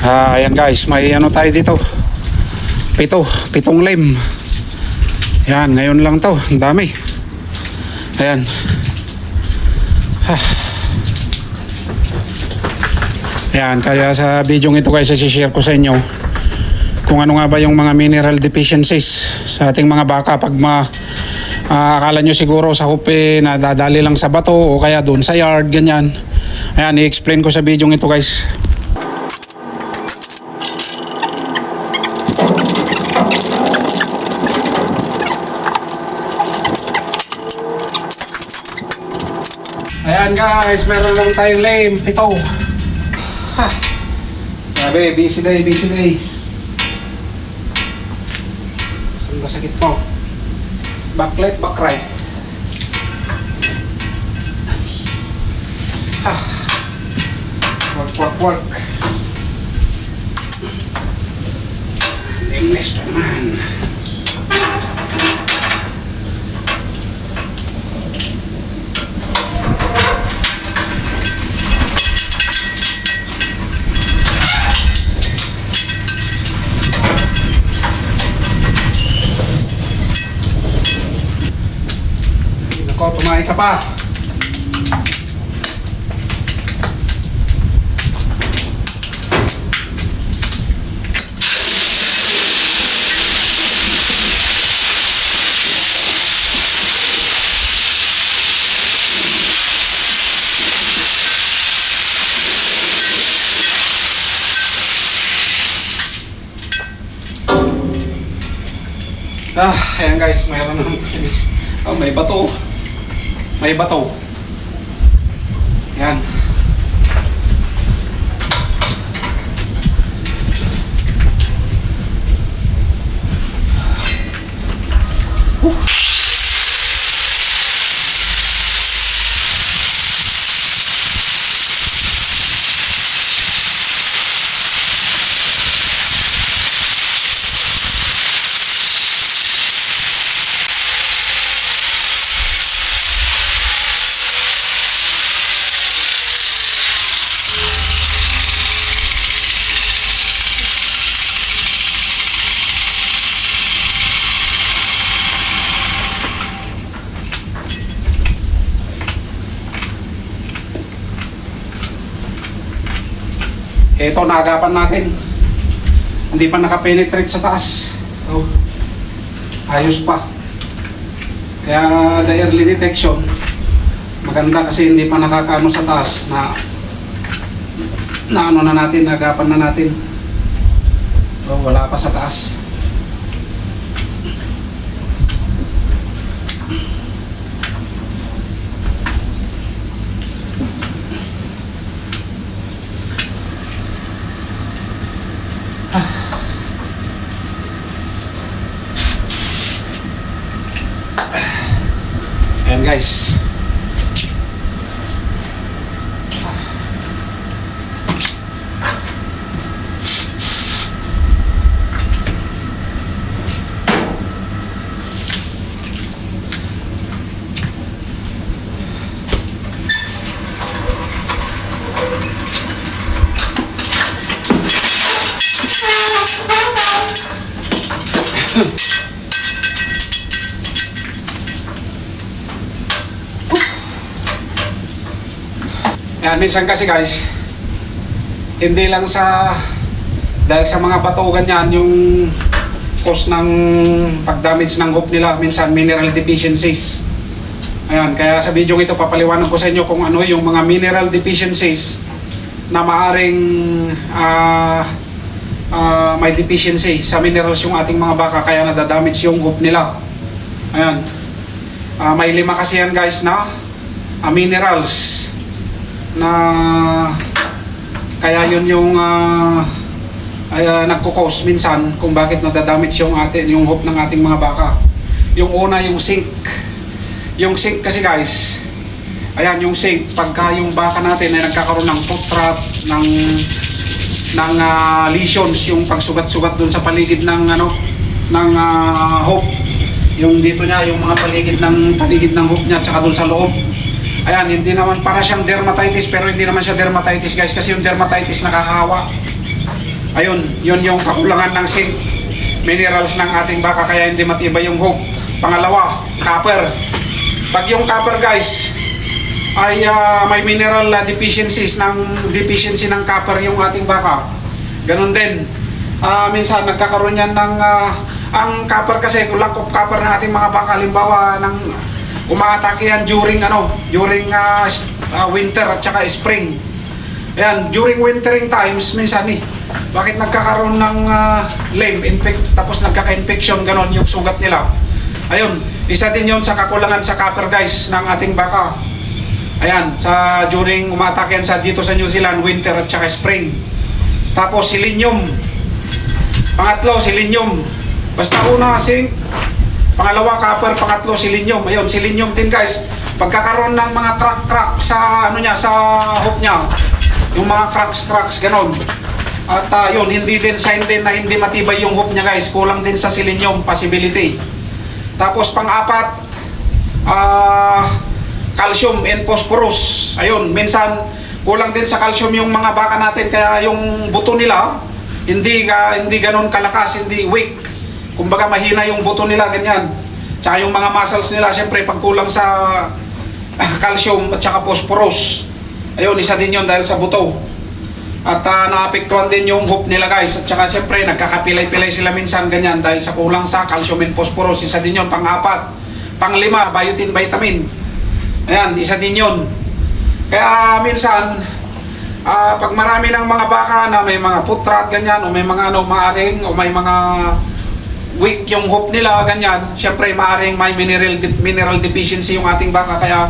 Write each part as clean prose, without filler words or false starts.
Ayan guys, may ano tayo dito. Pitong lem. Ayan, ngayon lang to. Ang dami. Ayan. Ayan, kaya sa video ito guys, i-share ko sa inyo kung ano nga ba yung mga mineral deficiencies sa ating mga baka pag akala nyo siguro sa hupe na dadali lang sa bato o kaya doon sa yard, ganyan. Ayan, i-explain ko sa video ito guys. Ayan guys, meron lang tayong lame. Ito. Ha. Sabi, busy day. Saan ba sakit mo? Back left, back right. Ha. Work. English naman. Tumahay ka pa. Ayan guys, mayroon naman tennis. May bato. Yan. Ito, naagapan natin. Hindi pa nakapenetrate sa taas. Oh. Ayos pa. Kaya the early detection maganda kasi hindi pa nakakaano sa taas na ano na natin, naagapan na natin. Oh, wala pa sa taas. Ayan guys. Yan, minsan kasi guys, hindi lang dahil sa mga bato ganyan yung cause ng pag-damage ng hoop nila, minsan mineral deficiencies. Ayan, kaya sa video ito papaliwanag ko sa inyo kung ano yung mga mineral deficiencies na maaring may deficiency sa minerals yung ating mga baka kaya nadadamage yung hoop nila. Ayan, may 5 kasi yan guys na minerals na kaya yun yung nagko-cause minsan kung bakit nadadamage yung hoop ng ating mga baka. Yung una, yung zinc. Yung zinc kasi guys, ayan yung zinc, pagka yung baka natin ay nagkakaroon ng foot rot, ng lesions, yung pagsugat-sugat dun sa paligid ng hoop, yung dito niya, yung mga paligid ng hoop niya, tsaka dun sa loob. Ayan, hindi naman para siyang dermatitis, pero hindi naman siya dermatitis guys, kasi yung dermatitis nakakahawa. Ayun, yun yung kakulangan ng zinc minerals ng ating baka kaya hindi matibay yung hope. Pangalawa, copper. Pag yung copper guys ay may mineral deficiency ng copper yung ating baka. Ganun din. Minsan nagkakaroon yan ng ang copper kasi, lack of copper ng ating mga baka, halimbawa ng umaatake yan during winter at saka spring. Ayan, during wintering times minsan bakit nagkakaroon ng tapos nagkaka-infection ganon yung sugat nila. Ayun, isa din yun sa kakulangan sa copper guys ng ating baka. Ayan, during umatake yan dito sa New Zealand, winter at saka spring. Tapos selenium. Pangatlo, selenium. Basta una zinc, pangalawa copper, pangatlo selenium. Ayun, selenium din guys. Pagkakaroon ng mga crack sa sa hook niya, yung mga cracks ganon. At yun, hindi din sign din na hindi matibay yung hook niya guys. Kulang din sa selenium possibility. Tapos pang-apat, calcium and phosphorus. Ayun, minsan kulang din sa calcium yung mga baka natin kaya yung buto nila hindi ganon kalakas, hindi weak. Kumbaga mahina yung buto nila ganyan. Tsaka yung mga muscles nila syempre pag kulang sa calcium at saka phosphorus. Ayun, isa din yun dahil sa buto. At naapektuhan din yung hoop nila guys. At saka syempre nagkakapilay-pilay sila minsan ganyan dahil sa kulang sa calcium and phosphorus. Isa din yun, pang-apat. Pang-lima, biotin, vitamin. Ayan, isa din yun. Kaya minsan pag marami ng mga baka na may mga foot rot ganyan o may mga maaring o may mga weak yung hoop nila ganyan, syempre maaring may mineral deficiency yung ating baka kaya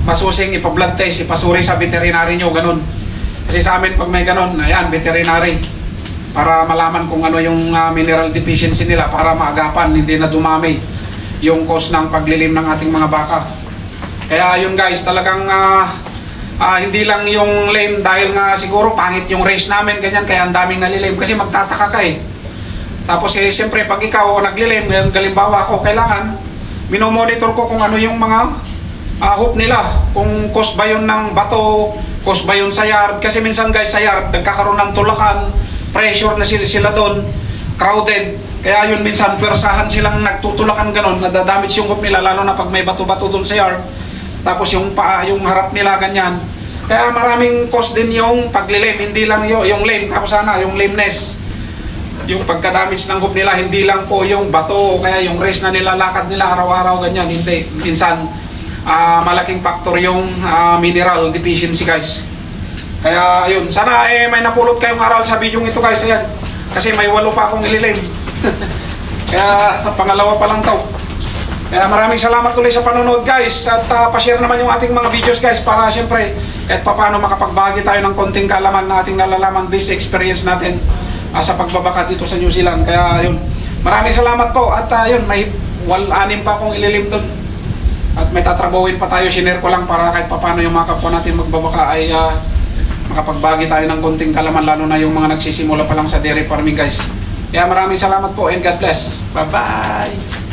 masusing ipa-blood test, ipasuri sa veterinary nyo, ganun. Kasi sa amin pag may ganun, ayan, veterinary para malaman kung ano yung mineral deficiency nila para maagapan, hindi na dumami yung cause ng paglilim ng ating mga baka. Kaya yun guys, talagang hindi lang yung lame dahil nga siguro pangit yung race namin ganyan kaya ang daming nalilim kasi magtataka ka Tapos siyempre pag ikaw naglilim, galimbawa ako, kailangan minomonitor ko kung ano yung mga hoop nila, kung cause ba yun ng bato, cause ba yun sa yard, kasi minsan guys sa yard nagkakaroon ng tulakan, pressure na sila doon, crowded, kaya yun minsan pwersahan silang nagtutulakan ganon, nadadamage yung hoop nila lalo na pag may bato-bato doon sa yard. Tapos yung paa, yung harap nila ganyan. Kaya maraming cause din yung paglilim, hindi lang yung lame, tapos yung lameness. Yung pagka-damage ng hoop nila, hindi lang po yung bato o kaya yung race na nilalakad nila araw-araw ganyan, hindi. Minsan, malaking factor yung mineral deficiency guys. Kaya ayun, sana may napulot kayong aral sa video ito guys, ayan. Kasi may 8 pa akong ililim. Kaya pangalawa pa lang to. Kaya maraming salamat ulit sa panonood guys. At pa-share naman yung ating mga videos guys para syempre kahit paano makapagbahagi tayo ng konting kaalaman na ating nalalaman based experience natin sa pagbabaka dito sa New Zealand. Kaya yun, maraming salamat po. At yun, may 6 pa akong ililim doon. At may tatrabawin pa tayo, shinare ko lang para kahit paano yung mga kapwa natin magbabaka ay makapagbagi tayo ng konting kalaman, lalo na yung mga nagsisimula pa lang sa dairy farming guys. Kaya maraming salamat po and God bless. Bye bye.